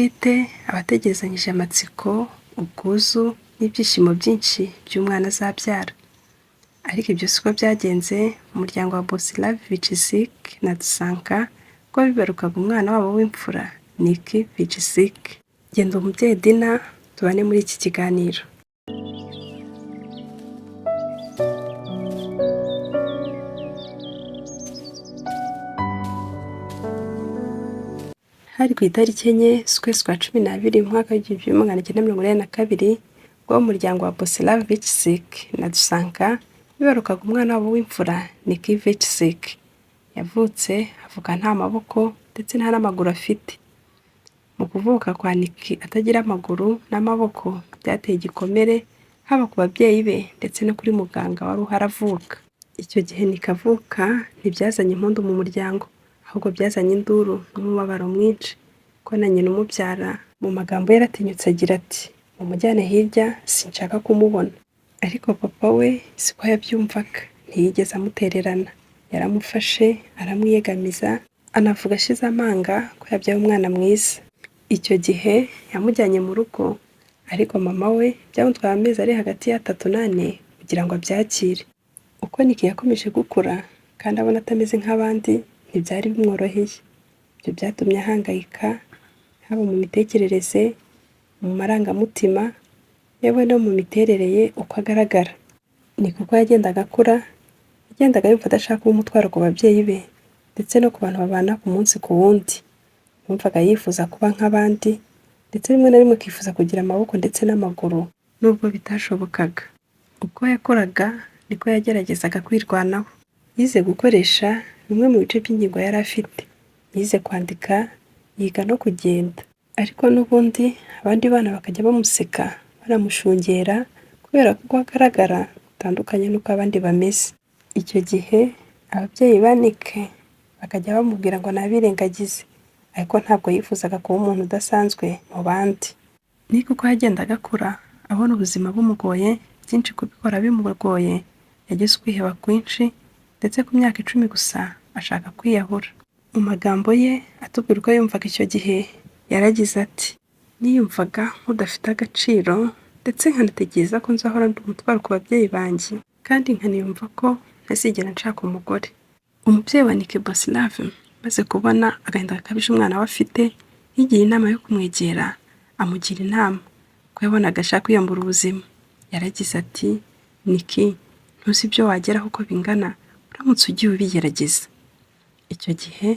utwite aba ategerezanyije amatsiko, ubwuzu n'ibyishimo byinshi by'umwana azabyara. Ariko ibyo siko byagenze mu muryango wa Bosilav Vichysik na Dusanka ubwo bibarukaga umwana wabo w'imfura Niki Vichysik. Genda umubyeyi Dina tubane muri iki kiganiro. Hari ku itariki enye z'ukwezi kwa 12 mu mwaka w'1982 ubwo umuryango wa Bosilav Vichysik na Dusanka bibarukaga umwana wabo w'imfura Niki Vichysik. Yavutse avuka nta maboko ndetse nta n'amaguru afite. Mu kuvuka kwa Niki atagira amaguru n'amaboko byateye igikomere haba ku babyeyi be ndetse no kuri muganga wari uharavuka. Icyo gihe Niki avuka ntibyazanye impundu mu muryango, ahubwo byazanye induru n'umubabaro mwinshi, ko na nyina umubyara mu magambo yaratinyutse agira ati mumujyane hirya sinshaka kumubona. Ariko papa we siko yabyumvaga, ntiyigeze amutererana, yaramufashe aramwiyegamiza anavuga ashize amanga ko yabyaye umwana mwiza. Icyo gihe yamujyanye mu rugo, ariko mama we byamutwaye amezi ari hagati ya 3 n'4 kugira ngo abyakire. Uko Niki yakomeje gukura kandi abona atameze nk'abandi ntibyari bimworoheye. Ibyo byatumye ahangayika haba mu mitekerereze, mu marangamutima, yewe no mu miterere ye uko agaragara. Niki uko yagendaga akura yagendaga yumva adashaka kuba umutwaro ku babyeyi be ndetse no ku bantu babana ku munsi ku wundi. Yumvaga yifuza kuba nk'abandi ndetse rimwe na rimwe akifuza kugira amaboko ndetse n'amaguru nubwo bitashobokaga. Uko yakoraga niko yageragezaga kwirwanaho. Yize gukoresha bimwe mu bice by'ingingo yari afite. Yize kwandika, yiga no kugenda. Ariko n'ubundi abandi bana bakajya bamuseka baramushungera kubera ko agaragara bitandukanye n'uko abandi bameze. Icyo gihe ababyeyi ba Niki bakajya bamubwira ngo nabirengagize, ariko ntabwo yifuzaga kuba umuntu udasanzwe mu bandi. Niki uko yagendaga akura abona ubuzima bumugoye, byinshi kubikora bimugoye, yagize ukwiheba kwinshi ndetse ku myaka 10 gusa ashaka kwiyahura. Mu magambo ye atubwira uko yumvaga icyo gihe yaragize ati niyumvaga nk'udafite agaciro ndetse nkanatekereza ko nzahora ndi umutwaro ku babyeyi banjye, kandi nkaniyumva ko ntazigera nshaka umugore. Umubyeyi wa Niki Bosilav maze kubona agahinda gakabije umwana we afite, yigiye inama yo kumwegera amugira inama ko yabonaga ashaka kwiyambura ubuzima. Yaragize ati Niki, ntuzi ibyo wageraho uko bingana uramutse ugiye ubigerageza. Icyo gihe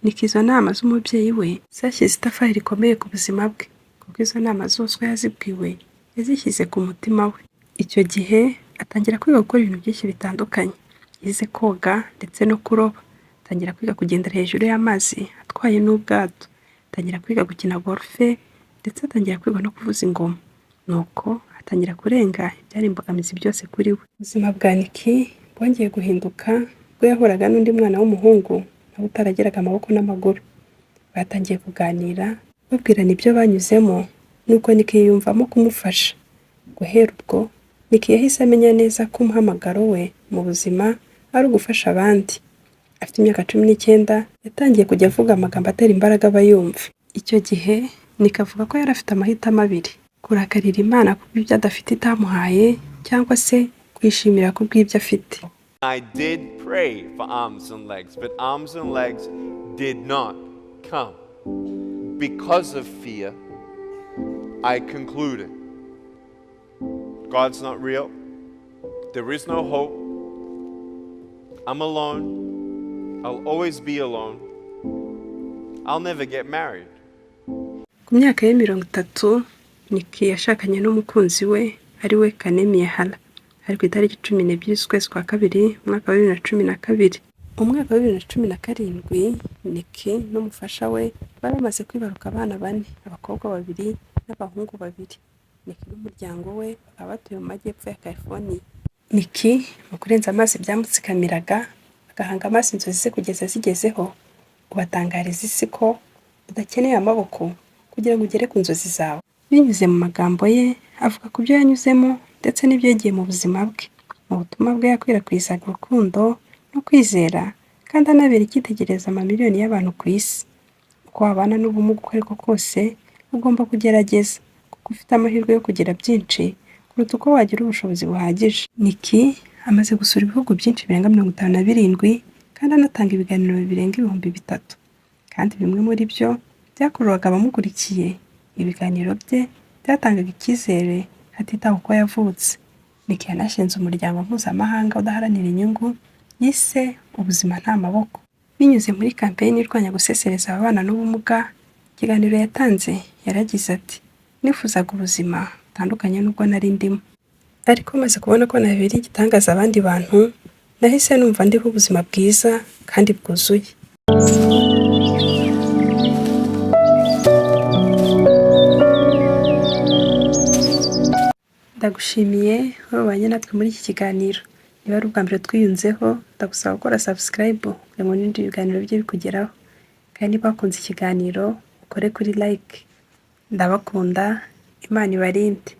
Niki izo nama z'umubyeyi we zashyize itafari rikomeye ku buzima bwe, kuko izo nama zose yazibwiwe yazishyize ku mutima we. Icyo gihe atangira kwiga gukora ibintu byinshi bitandukanye. Yize koga ndetse no kuroba, atangira kwiga kugendera hejuru y'amazi atwaye n'ubwato, atangira kwiga gukina golfe ndetse atangira kwiga no kuvuza ingoma. Nuko atangira kurenga ibyari imbogamizi byose kuri we. Ubuzima bwa Niki bwongeye guhinduka ubwo yahuraga n'undi mwana w'umuhungu nawe utarageraga amaboko n'amaguru. Batangiye kuganira babwirana ibyo banyuzemo nuko Niki yiyumvamo kumufasha. Guhera ubwo Niki yahise amenya neza ko umuhamagaro we mu buzima ari ugufasha abandi. Afite imyaka 19 yatangiye kujya avuga amagambo atera imbaraga abayumva. Icyo gihe Niki avuga ko yari afite amahitamo abiri: kurakarira Imana kubw'ibyo adafite itamuhaye cyangwa se kwishimira kubw'ibyo afite. I did pray for arms and legs, but arms and legs did not come. Because of fear, I concluded God's not real. There is no hope. I'm alone. I'll always be alone. I'll never get married. Ku myaka ya 30 Niki yashakanye n'umukunzi we ari we Kanemi Hala. Ari ku itariki 12 z'ukwezi kwa 2 mwaka wa 2012. Umwaka wa 2017 Niki n'umufasha we baramaze kwibaruka abana 4, abakobwa 2 n'abahungu 2. Niki n'umuryango we bakaba batuye mu majyepfo ya California. Niki mu kurenza amazi byamutsikamiraga, agahanga amazi inzozi ze kugeza zigezeho, ubatangariza isi ko udakeneye amaboko kugira ngo ugere ku nzozi zawe. Binyuze mu magambo ye avuga ku byo yanyuzemo ndetse n'ibyo yagiye mu buzima bwe. Mu butumwa bwe yakwirakwizaga urukundo no kwizera, kandi anabera icyitegereza amamiliyoni y'abantu ku isi. Uko wabana n'ubumuga uko ariko kose, ugomba kugerageza kuko ufite amahirwe yo kugira byinshi kuruta uko wagira ubushobozi buhagije. Nick amaze gusura ibihugu byinshi birenga 57 kandi anatanga ibiganiro birenga 3,000, kandi bimwe muri byo byakururaga abamukurikiye. Ibiganiro bye byatangaga icyizere hatitawe uko yavutse. Nick yanashinze umuryango mpuzamahanga udaharanira inyungu yise Ubuzima nta maboko. Binyuze muri kampeyini irwanya gusesereza ababana n'ubumuga, ikiganiro yatanze yaragize ati, nifuzaga ubuzima butandukanye n'ubwo nari ndimo, ariko maze kubona ko nabereye igitangaza abandi bantu, nahise numva ndiho ubuzima bwiza kandi bwuzuye. Ndagushimiye wabanye natwe muri iki kiganiro. Niba ari ubwa mbere twiyunzeho, ndagusaba gukora subscribe kugira ngo n'ibindi biganiro bye bikugeraho. Kandi niba wakunze ikiganiro, ukore kuri like. Ndabakunda, Imana ibarinde.